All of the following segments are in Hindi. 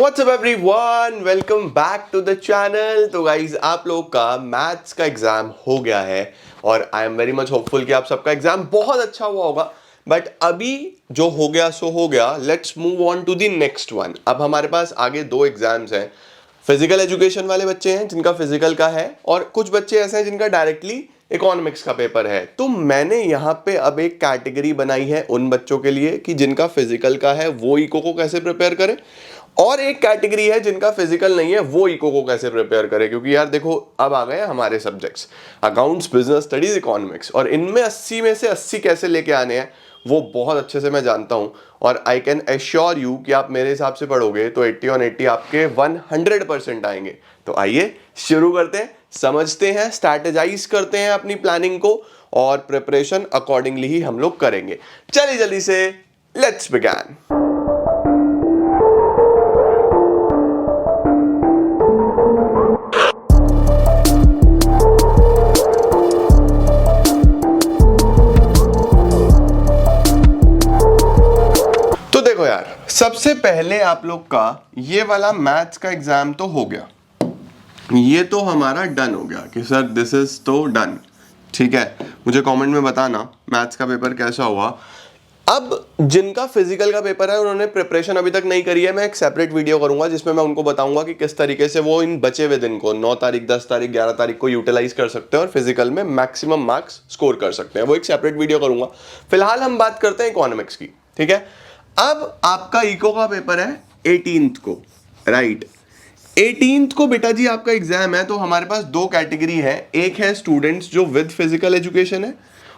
WhatsApp everyone, welcome back to the channel. तो गाइज आप लोग का मैथ्स का एग्जाम हो गया है और I am very much hopeful कि आप सबका एग्जाम बहुत अच्छा हुआ होगा। बट अभी जो हो गया सो हो गया, let's move on to the next one. अब हमारे पास आगे दो एग्जाम्स हैं। फिजिकल एजुकेशन वाले बच्चे हैं जिनका फिजिकल का है, और कुछ बच्चे ऐसे हैं जिनका डायरेक्टली इकोनॉमिक्स का पेपर है। तो मैंने यहाँ पे अब एक कैटेगरी बनाई है उन बच्चों के लिए कि जिनका फिजिकल का है वो इको को कैसे प्रिपेयर करें, और एक कैटेगरी है जिनका फिजिकल नहीं है वो इको को कैसे प्रिपेयर करे। क्योंकि यार देखो, अब आ गए हमारे subjects accounts, business studies, economics, और इनमें 80 में से 80 कैसे लेके आने हैं वो बहुत अच्छे से मैं जानता हूं। और आई कैन एश्योर यू कि आप मेरे हिसाब से पढ़ोगे तो 80 ऑन 80 आपके 100% आएंगे। तो आइए शुरू करते हैं, समझते हैं, स्ट्रैटेजाइज करते हैं अपनी प्लानिंग को, और प्रिपरेशन अकॉर्डिंगली ही हम लोग करेंगे। चलिए जल्दी से लेट्स बिगिन। देखो यार, सबसे पहले आप लोग का ये वाला मैथ्स का एग्जाम तो हो गया, ये तो हमारा डन हो गया कि सर दिस इज तो डन। ठीक है, मुझे कमेंट में बताना मैथ्स का पेपर कैसा हुआ। अब जिनका फिजिकल का पेपर है उन्होंने प्रिपरेशन अभी तक नहीं करी है, मैं एक सेपरेट वीडियो करूंगा जिसमें मैं उनको बताऊंगा कि किस तरीके से वो इन बचे हुए दिन को 9 तारीख, 10 तारीख, 11 तारीख को यूटिलाइज कर सकते हैं और फिजिकल में मैक्सिमम मार्क्स स्कोर कर सकते हैं। वो एक सेपरेट वीडियो करूंगा। फिलहाल हम बात करते हैं इकोनॉमिक्स की। ठीक है, अब आपका इको का पेपर है 18th को, राइट। 18th को बेटा जी आपका एग्जाम है। तो हमारे पास दो कैटेगरी है, एक है स्टूडेंट्स जो विद फिजिकल एजुकेशन है,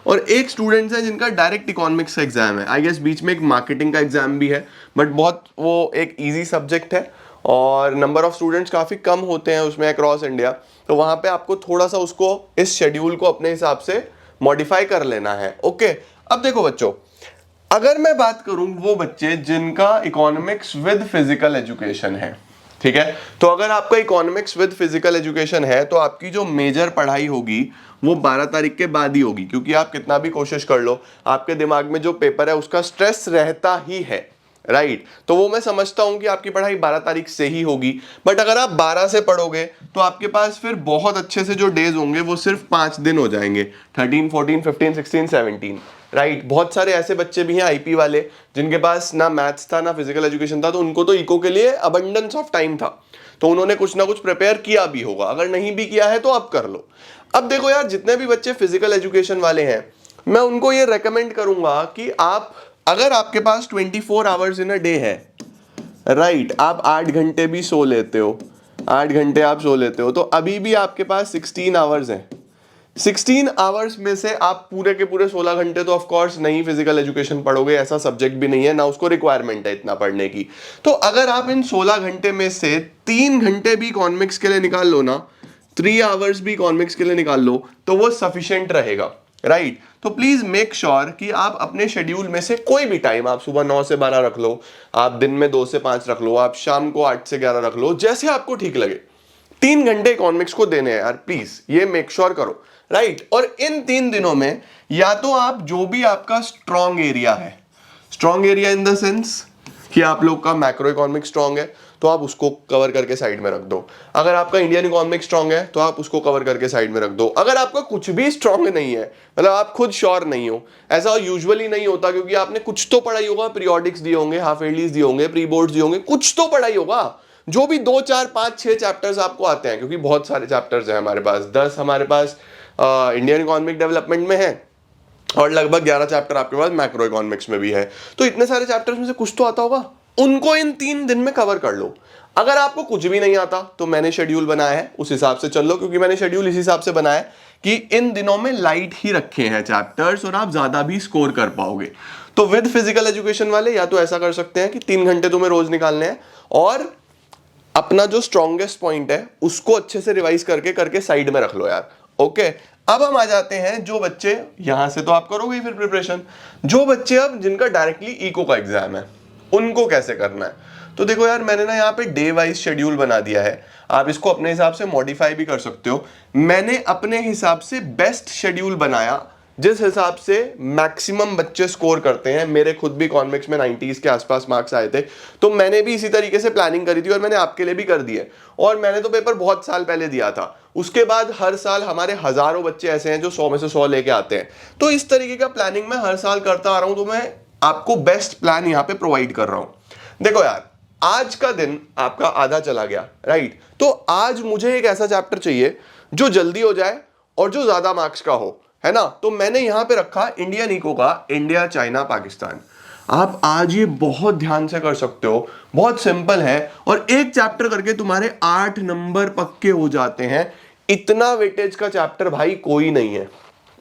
और एक स्टूडेंट्स है जिनका डायरेक्ट इकोनॉमिक्स का एग्जाम है। आई गेस बीच में एक मार्केटिंग का एग्जाम भी है, बट बहुत वो एक इजी सब्जेक्ट है और नंबर ऑफ स्टूडेंट्स काफ़ी कम होते हैं उसमें अक्रॉस इंडिया। तो वहाँ पे आपको थोड़ा सा उसको, इस शेड्यूल को अपने हिसाब से मॉडिफाई कर लेना है। ओके, अब देखो बच्चों, अगर मैं बात करूं वो बच्चे जिनका इकोनॉमिक्स विद फिजिकल एजुकेशन है, ठीक है, तो अगर आपका इकोनॉमिक्स विद फिजिकल एजुकेशन है तो आपकी जो मेजर पढ़ाई होगी वो 12 तारीख के बाद ही होगी। क्योंकि आप कितना भी कोशिश कर लो, आपके दिमाग में जो पेपर है उसका स्ट्रेस रहता ही है, राइट। तो वो मैं समझता हूं कि आपकी पढ़ाई 12 तारीख से ही होगी। बट अगर आप 12 से पढ़ोगे तो आपके पास फिर बहुत अच्छे से जो डेज होंगे वो सिर्फ 5 दिन हो जाएंगे, 13, 14, 15, 16, 17, राइट। बहुत सारे ऐसे बच्चे भी हैं आईपी वाले जिनके पास ना मैथ्स था ना फिजिकल एजुकेशन था, तो उनको तो इको के लिए अबंडेंस ऑफ टाइम था, तो उन्होंने कुछ ना कुछ प्रिपेयर किया भी होगा। अगर नहीं भी किया है तो आप कर लो। अब देखो यार, जितने भी बच्चे फिजिकल एजुकेशन वाले हैं मैं उनको ये रेकमेंड करूंगा कि आप, अगर आपके पास 24 आवर्स इन अ डे है, राइट, आप 8 घंटे भी सो लेते हो, 8 घंटे आप सो लेते हो, तो अभी भी आपके पास 16 आवर्स हैं। 16 आवर्स में से आप पूरे के पूरे 16 घंटे तो ऑफ कोर्स नहीं फिजिकल एजुकेशन पढ़ोगे, ऐसा सब्जेक्ट भी नहीं है, ना उसको रिक्वायरमेंट है इतना पढ़ने की। तो अगर आप इन 16 घंटे में से 3 घंटे भी इकोनॉमिक्स के लिए निकाल लो ना, 3 आवर्स भी इकोनॉमिक्स के लिए निकाल लो, तो वो सफिशिएंट रहेगा, राइट। तो प्लीज मेक श्योर कि आप अपने शेड्यूल में से कोई भी टाइम, आप सुबह 9 से 12 रख लो, आप दिन में 2 से 5 रख लो, आप शाम को 8 से 11 रख लो, जैसे आपको ठीक लगे, 3 घंटे इकोनॉमिक्स को देने हैं यार, प्लीज ये मेक श्योर करो, राइट। और इन 3 दिनों में या तो आप जो भी आपका स्ट्रॉन्ग एरिया है, strong area in the sense कि आप लोग का मैक्रो इकोनॉमिक्स स्ट्रॉन्ग है तो आप उसको कवर करके साइड में रख दो। अगर आपका इंडियन इकोनॉमिक्स स्ट्रॉन्ग है तो आप उसको कवर करके साइड में रख दो। अगर आपका कुछ भी स्ट्रॉन्ग नहीं है, मतलब आप खुद श्योर नहीं हो, ऐसा यूजुअली नहीं होता क्योंकि आपने कुछ तो पढ़ाई होगा, पीरियोडिक्स दिए होंगे, हाफ ईयरलीज दिए होंगे, प्री बोर्ड्स दिए होंगे, कुछ तो पढ़ाई होगा, जो भी 2, 4, 5, 6 चैप्टर्स आपको आते हैं, क्योंकि बहुत सारे चैप्टर्स हैं हमारे पास, 10 हमारे पास इंडियन इकोनॉमिक डेवलपमेंट में है और लगभग 11 चैप्टर आपके पास मैक्रो इकोनॉमिक्स में भी है। तो इतने सारे चैप्टर्स में से कुछ तो आता होगा, उनको इन 3 दिन में कवर कर लो। अगर आपको कुछ भी नहीं आता तो मैंने शेड्यूल बनाया है, उस हिसाब से चल लो, क्योंकि मैंने शेड्यूल इस हिसाब से बनाया है कि इन दिनों में लाइट ही रखे हैं चैप्टर्स और आप ज्यादा भी स्कोर कर पाओगे। तो विद फिजिकल एजुकेशन वाले या तो ऐसा कर सकते हैं कि 3 घंटे तुम्हें रोज निकालने हैं और अपना जो स्ट्रॉन्गेस्ट पॉइंट है उसको अच्छे से रिवाइज करके करके साइड में रख लो यार। ओके, अब हम आ जाते हैं जो बच्चे, यहां से तो आप करोगे फिर प्रिपरेशन, जो बच्चे अब जिनका डायरेक्टली इको का एग्जाम है उनको कैसे करना है। तो देखो यार, मैंने ना यहाँ पे डे वाइज शेड्यूल बना दिया है, आप इसको अपने हिसाब से मॉडिफाई भी कर सकते हो। मैंने अपने हिसाब से बेस्ट शेड्यूल बनाया जिस हिसाब से मैक्सिमम बच्चे स्कोर करते हैं, मेरे खुद भी इकोनॉमिक्स में 90s के आसपास मार्क्स आए थे, तो मैंने भी इसी तरीके से प्लानिंग करी थी और मैंने आपके लिए भी कर दी है। और मैंने तो पेपर बहुत साल पहले दिया था, उसके बाद हर साल हमारे हजारों बच्चे ऐसे हैं जो 100 में से 100 लेके आते हैं। तो इस तरीके का प्लानिंग मैं हर साल करता आ रहा हूं, तो मैं आपको बेस्ट प्लान यहां पे प्रोवाइड कर रहा हूं। देखो यार, आज का दिन आपका आधा चला गया, राइट? तो आज मुझे एक ऐसा चैप्टर चाहिए जो जल्दी हो जाए और जो ज्यादा मार्क्स का हो, है ना? तो मैंने यहां पे रखा इंडियन इको का इंडिया चाइना पाकिस्तान। आप आज ये बहुत ध्यान से कर सकते हो, बहुत सिंपल है, और एक चैप्टर करके तुम्हारे 8 नंबर पक्के हो जाते हैं। इतना वेटेज का चैप्टर भाई कोई नहीं है,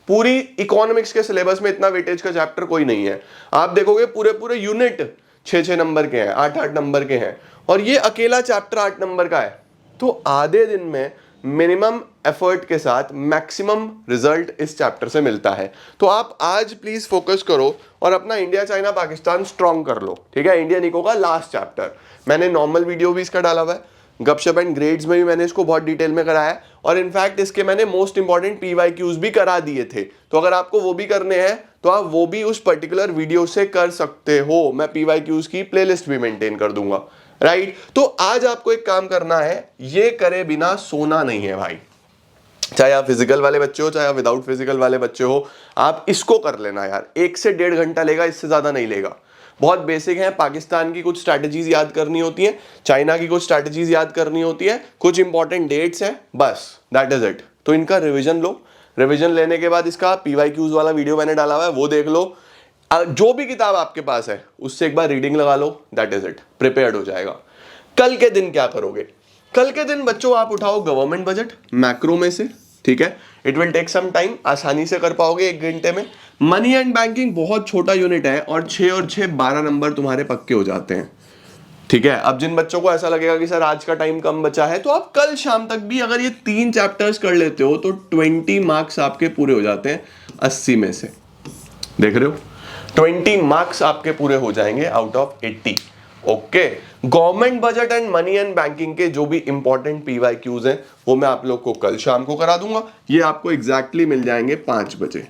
पूरी इकोनॉमिक्स के सिलेबस में इतना वेटेज का चैप्टर कोई नहीं है। आप देखोगे पूरे पूरे यूनिट 6-6 नंबर के हैं, 8-8 नंबर के हैं, और ये अकेला चैप्टर 8 नंबर का है। तो आधे दिन में मिनिमम एफर्ट के साथ मैक्सिमम रिजल्ट इस चैप्टर से मिलता है। तो आप आज प्लीज फोकस करो और अपना इंडिया चाइना पाकिस्तान स्ट्रॉन्ग कर लो, ठीक है? इंडियन इको का लास्ट चैप्टर, मैंने नॉर्मल वीडियो भी इसका डाला हुआ है, गपशप एंड ग्रेड्स में भी मैंने इसको बहुत डिटेल में कराया है, और इनफैक्ट इसके मैंने मोस्ट इंपॉर्टेंट PYQs भी करा दिए थे। तो अगर आपको वो भी करने हैं तो आप वो भी उस पर्टिकुलर वीडियो से कर सकते हो, मैं PYQs की प्लेलिस्ट भी मेंटेन कर दूंगा, राइट? तो आज आपको एक काम करना है, ये करे बिना सोना नहीं है भाई। चाहे आप फिजिकल वाले बच्चे हो, चाहे आप विदाउट फिजिकल वाले बच्चे हो, आप इसको कर लेना यार। 1 से 1.5 घंटा लेगा, इससे ज्यादा नहीं लेगा। बहुत बेसिक है, पाकिस्तान की कुछ स्ट्रैटेजीज याद करनी होती है, चाइना की कुछ स्ट्रैटेजीज याद करनी होती है, कुछ इंपॉर्टेंट डेट्स हैं, बस दैट इज इट। तो इनका रिवीजन लो, रिवीजन लेने के बाद इसका PYQs वाला वीडियो मैंने डाला हुआ है, वो देख लो। जो भी किताब आपके पास है उससे एक बार रीडिंग लगा लो, दैट इज इट, प्रिपेयर्ड हो जाएगा। कल के दिन क्या करोगे? कल के दिन बच्चों आप उठाओ गवर्नमेंट बजट मैक्रो में से, ठीक है? It will take some time, आसानी से कर पाओगे 1 घंटे में। मनी एंड बैंकिंग बहुत छोटा यूनिट है, और 6 और 6 12 नंबर तुम्हारे पक्के हो जाते हैं, ठीक है? अब जिन बच्चों को ऐसा लगेगा कि सर आज का टाइम कम बचा है, तो आप कल शाम तक भी अगर ये 3 चैप्टर्स कर लेते हो तो 20 मार्क्स आपके पूरे हो जाते हैं 80 में से। देख रहे हो, 20 मार्क्स आपके पूरे हो जाएंगे out of 80। Okay, government budget and money and banking के जो भी इंपॉर्टेंट PYQs हैं वो मैं आप लोग को कल शाम को करा दूंगा। ये आपको एग्जैक्टली मिल जाएंगे 5 बजे,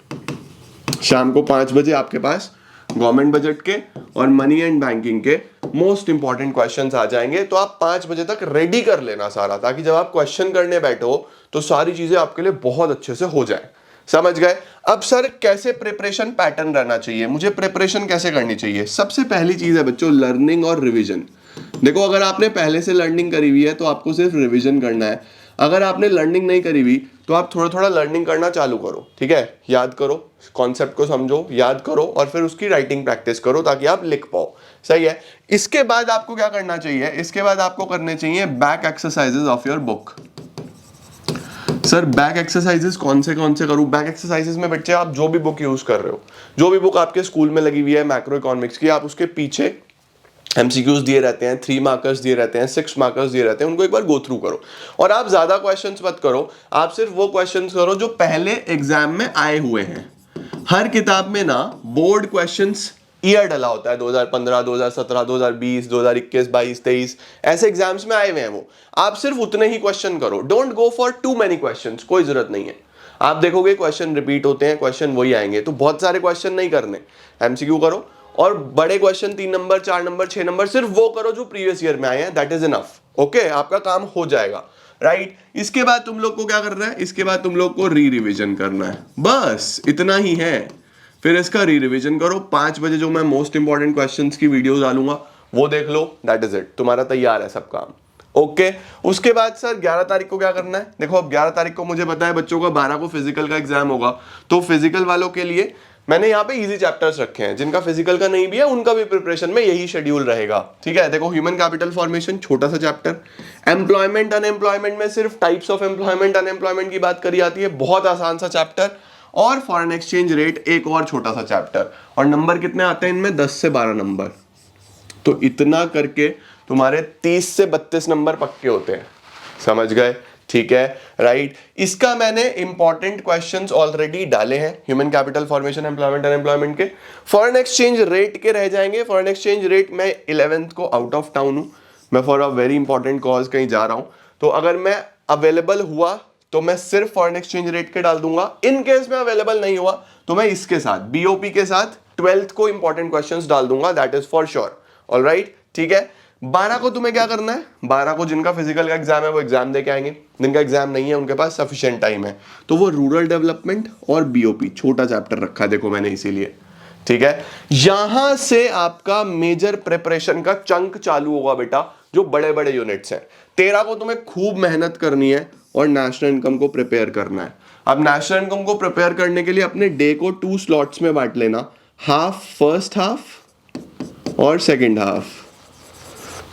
शाम को 5 बजे आपके पास गवर्नमेंट बजट के और मनी एंड बैंकिंग के मोस्ट इंपॉर्टेंट क्वेश्चंस आ जाएंगे। तो आप 5 बजे तक रेडी कर लेना सारा, ताकि जब आप क्वेश्चन करने बैठो तो सारी चीजें आपके लिए बहुत अच्छे से हो जाए। समझ गए? अब सर कैसे प्रिपरेशन पैटर्न रहना चाहिए, मुझे प्रिपरेशन कैसे करनी चाहिए? सबसे पहली चीज है बच्चों लर्निंग और रिवीजन। देखो, अगर आपने पहले से लर्निंग करी हुई है तो आपको सिर्फ रिवीजन करना है। अगर आपने लर्निंग नहीं करी हुई तो आप थोड़ा थोड़ा लर्निंग करना चालू करो, ठीक है? याद करो, कॉन्सेप्ट को समझो, याद करो, और फिर उसकी राइटिंग प्रैक्टिस करो ताकि आप लिख पाओ। सही है? इसके बाद आपको क्या करना चाहिए? इसके बाद आपको करने चाहिए back exercises of your book. Sir back exercises कौन से करूं? बैक एक्सरसाइजेस में बच्चे आप जो भी बुक यूज कर रहे हो, जो भी बुक आपके स्कूल में लगी हुई है मैक्रो इकोनॉमिक्स की, आप उसके पीछे MCQs दिए रहते हैं, 3 मार्कर्स दिए रहते हैं, 6 मार्कर्स दिए रहते हैं, उनको एक बार गो थ्रू करो। और आप ज्यादा क्वेश्चंस मत करो, आप सिर्फ वो क्वेश्चंस करो जो पहले एग्जाम में आए हुए हैं। हर किताब में ना बोर्ड क्वेश्चंस ईयर डला होता है, 2015, 2017, 2020, 2021, 22, 23, ऐसे एग्जाम्स में आए हुए हैं वो। आप सिर्फ उतने ही क्वेश्चन करो, don't go for too many questions, कोई जरूरत नहीं है। आप देखोगे क्वेश्चन रिपीट होते हैं, क्वेश्चन वही आएंगे, तो बहुत सारे क्वेश्चन नहीं करने, MCQ करो, और बड़े क्वेश्चन 3 नंबर, 4 नंबर, 6 नंबर सिर्फ वो करो जो प्रीवियस ईयर में आए हैं, दैट इज इनफ। ओके, आपका काम हो जाएगा, राइट? इसके बाद तुम लोग को क्या करना है? इसके बाद तुम लोग को रिवीजन करना है, बस इतना ही है। फिर इसका रिवीजन करो। 5 बजे जो मैं मोस्ट इंपॉर्टेंट क्वेश्चंस की वीडियो डालूंगा वो देख लो, दैट इज इट, तुम्हारा तैयार है सब काम। ओके, उसके बाद सर 11 तारीख को क्या करना है? देखो, अब 11 तारीख को मुझे पता है बच्चों का 12 को फिजिकल का एग्जाम होगा, तो फिजिकल वालों के लिए मैंने यहाँ पे इजी चैप्टर्स रखे हैं। जिनका फिजिकल का नहीं भी है उनका भी प्रिपरेशन में यही शेड्यूल रहेगा, ठीक है? देखो, ह्यूमन कैपिटल फॉर्मेशन छोटा सा चैप्टर, एम्प्लॉयमेंट अनएम्प्लॉयमेंट में सिर्फ टाइप्स ऑफ एम्प्लॉयमेंट अनएम्प्लॉयमेंट की बात करी जाती है, बहुत आसान सा चैप्टर, और फॉरेन एक्सचेंज रेट एक और छोटा सा चैप्टर। और नंबर कितने आते हैं इनमें? 10 से 12 नंबर। तो इतना करके तुम्हारे 30 से 32 नंबर पक्के होते हैं। समझ गए? ठीक है, राइट? इसका मैंने इंपॉर्टेंट क्वेश्चंस ऑलरेडी डाले हैं, human capital formation, employment unemployment के। फॉरेन एक्सचेंज रेट के रह जाएंगे। फॉरेन एक्सचेंज रेट मैं 11th को आउट ऑफ टाउन हूं, मैं for a very important cause कहीं जा रहा हूं, तो अगर मैं अवेलेबल हुआ तो मैं सिर्फ फॉरेन एक्सचेंज रेट के डाल दूंगा। इन केस में अवेलेबल नहीं हुआ तो मैं इसके साथ बीओपी के साथ 12th को इंपॉर्टेंट क्वेश्चंस डाल दूंगा, that is for sure. Alright, ठीक है। 12 को तुम्हें क्या करना है, 12 को जिनका फिजिकल का एग्जाम है वो एग्जाम दे के आएंगे, जिनका एग्जाम नहीं है उनके पास सफिशिएंट टाइम है, तो वो रूरल डेवलपमेंट और बीओपी छोटा चैप्टर रखा है देखो मैंने इसीलिए, ठीक है। यहां से आपका मेजर प्रिपरेशन का चंक चालू होगा बेटा, जो बड़े बड़े यूनिट्स हैं। 13 को तुम्हें खूब मेहनत करनी है और नेशनल इनकम को प्रिपेयर करना है। अब नेशनल इनकम को प्रिपेयर करने के लिए अपने डे को 2 स्लॉट्स में बांट लेना, हाफ फर्स्ट हाफ और सेकंड हाफ।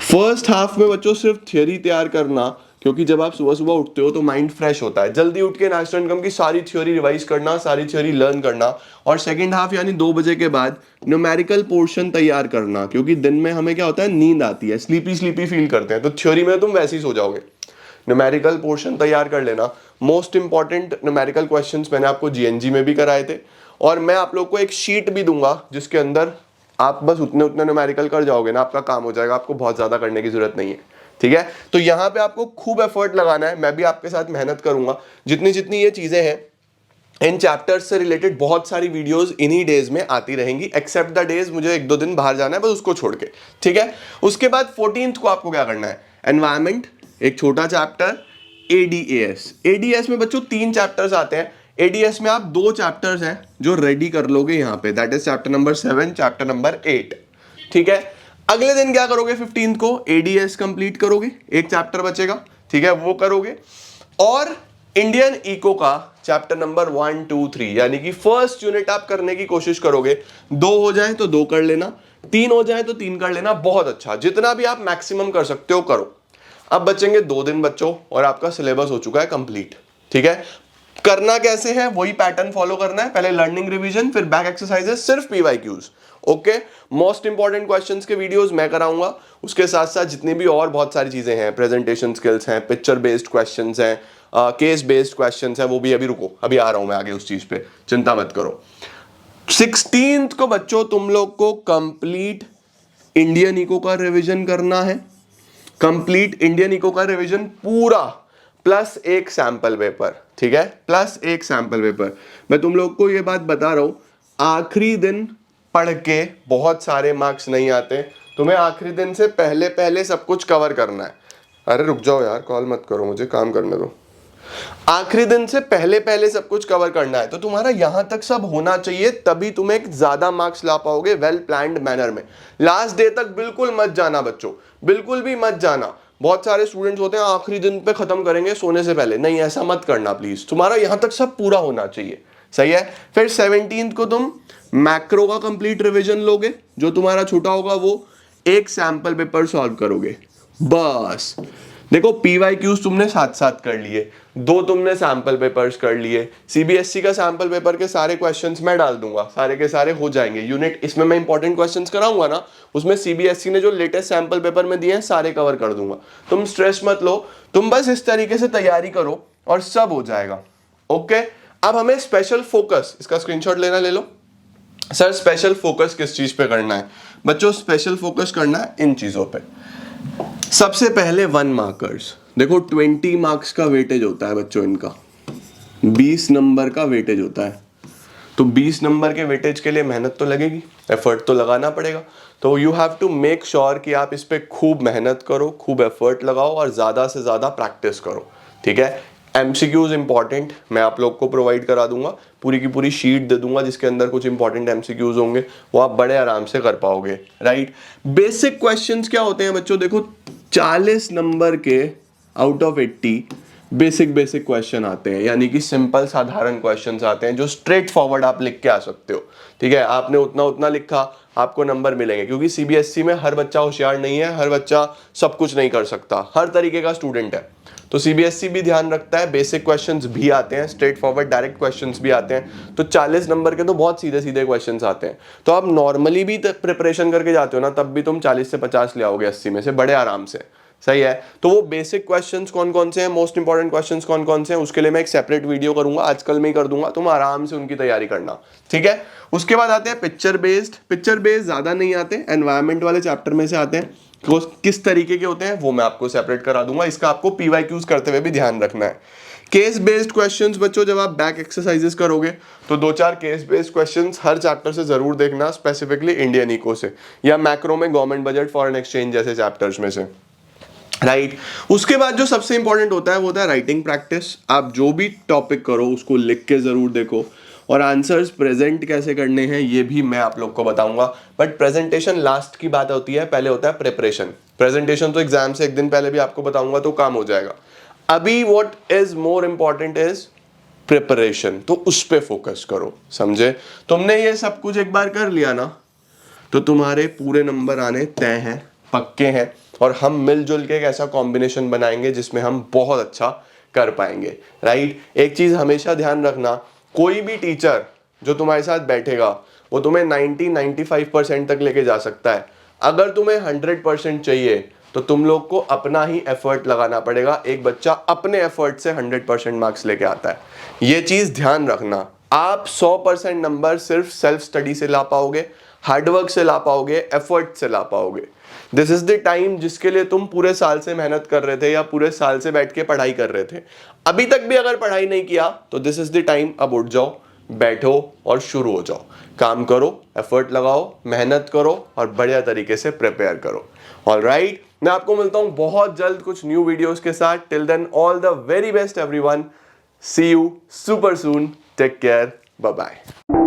फर्स्ट हाफ में बच्चों सिर्फ थ्योरी तैयार करना, क्योंकि जब आप सुबह सुबह उठते हो तो माइंड फ्रेश होता है, जल्दी उठ के नेशनल इनकम की सारी थ्योरी रिवाइज करना, सारी थ्योरी लर्न करना, और सेकंड हाफ यानी 2 बजे के बाद न्यूमेरिकल पोर्शन तैयार करना, क्योंकि दिन में हमें क्या होता है, नींद आती है, स्लीपी स्लीपी फील करते हैं, तो थ्योरी में तुम वैसे ही सो जाओगे। न्यूमेरिकल पोर्शन तैयार कर लेना। मोस्ट इंपॉर्टेंट न्यूमेरिकल क्वेश्चंस मैंने आपको जीएनजी में भी कराए थे, और मैं आप लोग को एक शीट भी दूंगा जिसके अंदर आप बस उतने उतने न्यूमेरिकल कर जाओगे ना, आपका काम हो जाएगा, आपको बहुत ज्यादा करने की जरूरत नहीं है, ठीक है। तो यहाँ पे आपको खूब एफर्ट लगाना है, मैं भी आपके साथ मेहनत करूंगा। जितनी जितनी ये चीजें हैं इन चैप्टर्स से रिलेटेड बहुत सारी वीडियोस इन्हीं डेज में आती रहेंगी, एक्सेप्ट द डेज मुझे 1-2 दिन बाहर जाना है बस, उसको छोड़ के, ठीक है। उसके बाद 14th को आपको क्या करना है, एनवायरमेंट एक छोटा चैप्टर, एडीएस। एडीएस में बच्चों 3 चैप्टर्स आते हैं। एडीएस में आप 2 चैप्टर्स हैं जो रेडी कर लोगे यहाँ पे, that is chapter number 7, chapter number 8, ठीक है। अगले दिन क्या करोगे, 15th को एडीएस कंप्लीट करोगे, एक चैप्टर बचेगा, ठीक है, वो करोगे। और इंडियन इको का चैप्टर नंबर 1, 2, 3 यानी कि फर्स्ट यूनिट आप करने की कोशिश करोगे। 2 हो जाए तो 2 कर लेना, 3 हो जाए तो 3 कर लेना, बहुत अच्छा, जितना भी आप मैक्सिमम कर सकते हो करो। अब बचेंगे 2 दिन बच्चों और आपका सिलेबस हो चुका है कंप्लीट, ठीक है। करना कैसे है, वही पैटर्न फॉलो करना है, पहले लर्निंग रिवीजन, फिर बैक एक्सरसाइजेस, सिर्फ PYQs, okay. Most important questions के वीडियोस मैं कराऊंगा, उसके साथ साथ जितनी भी और बहुत सारी चीजें हैं, प्रेजेंटेशन स्किल्स हैं, पिक्चर बेस्ड क्वेश्चंस हैं, केस बेस्ड क्वेश्चंस हैं, वो भी अभी रुको, अभी आ रहा हूं मैं आगे उस चीज पे, चिंता मत करो। 16th को बच्चों तुम लोग को कंप्लीट इंडियन इको का रिविजन करना है, कंप्लीट इंडियन इको का रिवीजन पूरा, प्लस एक सैंपल पेपर, ठीक है, प्लस एक सैंपल पेपर। मैं तुम लोग को ये बात बता रहा हूं, आखिरी दिन पढ़ के बहुत सारे मार्क्स नहीं आते, तुम्हें आखिरी दिन से पहले पहले सब कुछ कवर करना है। अरे रुक जाओ यार, कॉल मत करो, मुझे काम करने दो। आखिरी दिन से पहले पहले सब कुछ कवर करना है, तो तुम्हारा यहां तक सब होना चाहिए, तभी तुम एक ज्यादा मार्क्स ला पाओगे वेल प्लान्ड मैनर में। लास्ट डे तक बिल्कुल मत जाना बच्चों, बिल्कुल भी मत जाना। बहुत सारे स्टूडेंट्स होते हैं आखिरी दिन पे खत्म करेंगे सोने से पहले, नहीं ऐसा मत करना प्लीज, तुम्हारा यहां तक सब पूरा होना चाहिए, सही है। फिर 17th को तुम मैक्रो का कंप्लीट रिवीजन लोगे, जो तुम्हारा छोटा होगा वो एक सैंपल पेपर सॉल्व करोगे बस। देखो पीवाईक्यूज तुमने साथ साथ कर लिए, 2 तुमने सैंपल पेपर्स कर लिए, सीबीएसई का सैंपल पेपर के सारे क्वेश्चंस मैं डाल दूंगा, सारे के सारे हो जाएंगे। यूनिट इसमें मैं इंपॉर्टेंट क्वेश्चंस कराऊंगा ना, उसमें सीबीएसई ने जो लेटेस्ट सैंपल पेपर में दिए हैं सारे कवर कर दूंगा, तुम स्ट्रेस मत लो, तुम बस इस तरीके से तैयारी करो और सब हो जाएगा, ओके। अब हमें स्पेशल फोकस, इसका स्क्रीनशॉट लेना ले लो। सर स्पेशल फोकस किस चीज पे करना है बच्चों, स्पेशल फोकस करना है इन चीजों पे। सबसे पहले 1 मार्कर्स, देखो 20 मार्क्स का वेटेज होता है बच्चों, इनका 20 नंबर का वेटेज होता है, तो 20 नंबर के वेटेज के लिए मेहनत तो लगेगी, एफर्ट तो लगाना पड़ेगा, तो you have to make sure कि आप इस पे खूब मेहनत करो, खूब एफर्ट लगाओ और ज्यादा से ज्यादा प्रैक्टिस करो, ठीक है। एमसीक्यूज इंपॉर्टेंट मैं आप लोग को प्रोवाइड करा दूंगा, पूरी की पूरी शीट दे दूंगा जिसके अंदर कुछ इंपॉर्टेंट एमसीक्यूज होंगे, वो आप बड़े आराम से कर पाओगे, राइट। बेसिक क्वेश्चंस क्या होते हैं बच्चों, देखो 40 नंबर के आउट ऑफ 80 बेसिक क्वेश्चन आते हैं, यानी कि सिंपल साधारण क्वेश्चंस आते हैं जो स्ट्रेट फॉरवर्ड आप लिख के आ सकते हो, ठीक है। आपने उतना लिखा, आपको नंबर मिलेंगे, क्योंकि सीबीएसई में हर बच्चा होशियार नहीं है, हर बच्चा सब कुछ नहीं कर सकता, हर तरीके का स्टूडेंट है, तो सीबीएसई भी ध्यान रखता है, बेसिक क्वेश्चंस भी आते हैं, स्ट्रेट फॉरवर्ड डायरेक्ट क्वेश्चंस भी आते हैं, तो 40 नंबर के तो बहुत सीधे सीधे क्वेश्चंस आते हैं, तो आप नॉर्मली भी प्रिपरेशन करके जाते हो ना, तब भी तुम 40 से 50 ले आओगे 80 में से बड़े आराम से, सही है। तो वो बेसिक क्वेश्चंस कौन कौन से हैं, मोस्ट इंपॉर्टेंट क्वेश्चंस कौन कौन से हैं, उसके लिए मैं एक सेपरेट वीडियो करूंगा, आजकल में ही कर दूंगा, तुम आराम से उनकी तैयारी करना, ठीक है। उसके बाद आते हैं पिक्चर बेस्ड ज्यादा नहीं आते, एनवायरमेंट वाले चैप्टर में से आते हैं, किस तरीके के होते हैं वो मैं आपको सेपरेट करा दूंगा, इसका आपको PYQs करते हुए भी ध्यान रखना है। केस बेस्ड क्वेश्चंस बच्चों, जब आप बैक एक्सरसाइजेस करोगे तो 2-4 केस बेस्ड क्वेश्चंस हर चैप्टर से जरूर देखना, स्पेसिफिकली इंडियन इको से या मैक्रो में गवर्नमेंट बजट, फॉरेन एक्सचेंज जैसे चैप्टर्स में से, राइट। उसके बाद जो सबसे इंपॉर्टेंट होता है वो होता है राइटिंग प्रैक्टिस। आप जो भी टॉपिक करो उसको लिख के जरूर देखो, और आंसर्स प्रेजेंट कैसे करने हैं ये भी मैं आप लोग को बताऊंगा, बट प्रेजेंटेशन लास्ट की बात होती है, पहले होता है प्रिपरेशन। प्रेजेंटेशन तो एग्जाम से एक दिन पहले भी आपको बताऊंगा तो काम हो जाएगा। अभी what is more important is preparation, तो उस पे फोकस करो, समझे। तुमने ये सब कुछ एक बार कर लिया ना तो तुम्हारे पूरे नंबर आने तय हैं, पक्के हैं, और हम मिलजुल के एक ऐसा कॉम्बिनेशन बनाएंगे जिसमें हम बहुत अच्छा कर पाएंगे, राइट। एक चीज हमेशा ध्यान रखना, कोई भी टीचर जो तुम्हारे साथ बैठेगा वो तुम्हें 90-95% तक लेके जा सकता है। अगर तुम्हें 100% चाहिए तो तुम लोग को अपना ही एफर्ट लगाना पड़ेगा। एक बच्चा अपने एफर्ट से 100% मार्क्स लेके आता है, ये चीज ध्यान रखना। आप 100% नंबर सिर्फ सेल्फ स्टडी से ला पाओगे, हार्डवर्क से ला पाओगे, एफर्ट से ला पाओगे। दिस इज द टाइम जिसके लिए तुम पूरे साल से मेहनत कर रहे थे या पूरे साल से बैठ के पढ़ाई कर रहे थे। अभी तक भी अगर पढ़ाई नहीं किया तो दिस इज द टाइम, अब उठ जाओ, बैठो और शुरू हो जाओ, काम करो, एफर्ट लगाओ, मेहनत करो और बढ़िया तरीके से प्रिपेयर करो। ऑलराइट, मैं आपको मिलता हूं बहुत जल्द कुछ न्यू वीडियोस के साथ। Till then all the very best everyone, see you super soon, take care, bye bye.